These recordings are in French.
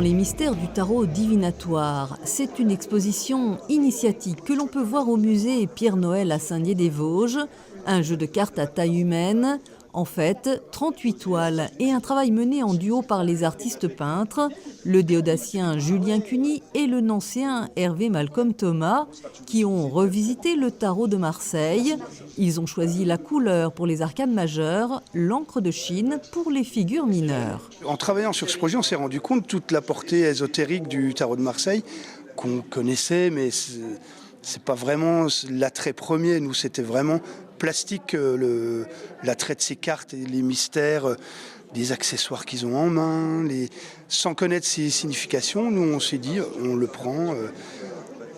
les mystères du tarot divinatoire. C'est une exposition initiatique que l'on peut voir au musée Pierre-Noël à Saint-Dié-des-Vosges. Un jeu de cartes à taille humaine. En fait, 38 toiles et un travail mené en duo par les artistes peintres, le déodacien Julien Cuny et le nancéen Hervé Malcolm Thomas, qui ont revisité le tarot de Marseille. Ils ont choisi la couleur pour les arcanes majeures, l'encre de Chine pour les figures mineures. En travaillant sur ce projet, on s'est rendu compte de toute la portée ésotérique du tarot de Marseille, qu'on connaissait, mais c'est pas vraiment l'attrait premier. Nous, c'était vraiment plastique, l'attrait de ces cartes et les mystères, les accessoires qu'ils ont en main, sans connaître ses significations. Nous, on s'est dit, on le prend,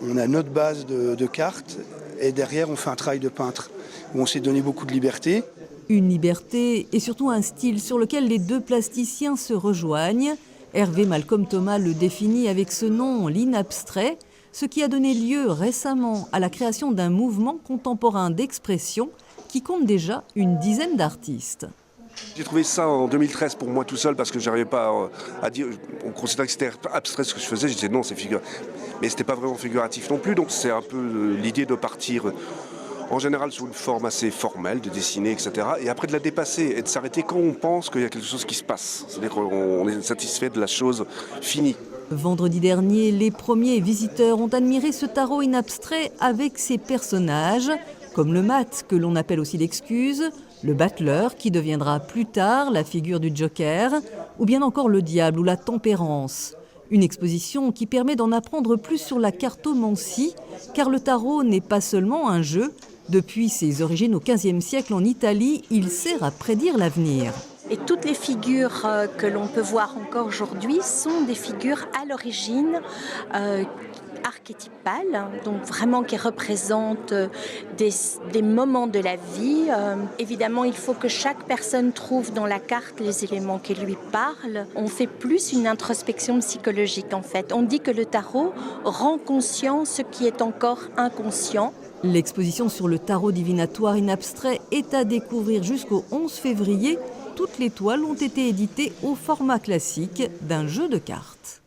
on a notre base de cartes et derrière, on fait un travail de peintre où on s'est donné beaucoup de liberté. Une liberté et surtout un style sur lequel les deux plasticiens se rejoignent. Hervé Malcolm Thomas le définit avec ce nom, l'inabstrait, ce qui a donné lieu récemment à la création d'un mouvement contemporain d'expression qui compte déjà une dizaine d'artistes. J'ai trouvé ça en 2013 pour moi tout seul parce que j'arrivais pas à dire, on considérait que c'était abstrait ce que je faisais, je disais non c'est figuratif, mais c'était pas vraiment figuratif non plus, donc c'est un peu l'idée de partir en général sur une forme assez formelle, de dessiner, etc. Et après de la dépasser et de s'arrêter quand on pense qu'il y a quelque chose qui se passe. C'est-à-dire qu'on est satisfait de la chose finie. Vendredi dernier, les premiers visiteurs ont admiré ce tarot inabstrait avec ses personnages, comme le mat, que l'on appelle aussi l'excuse, le battleur, qui deviendra plus tard la figure du Joker, ou bien encore le diable ou la tempérance. Une exposition qui permet d'en apprendre plus sur la cartomancie, car le tarot n'est pas seulement un jeu. Depuis ses origines au XVe siècle en Italie, il sert à prédire l'avenir. Et toutes les figures que l'on peut voir encore aujourd'hui sont des figures à l'origine archétypales, donc vraiment qui représentent des moments de la vie. Évidemment, il faut que chaque personne trouve dans la carte les éléments qui lui parlent. On fait plus une introspection psychologique en fait. On dit que le tarot rend conscient ce qui est encore inconscient. L'exposition sur le tarot divinatoire inabstrait est à découvrir jusqu'au 11 février. Toutes les toiles ont été éditées au format classique d'un jeu de cartes.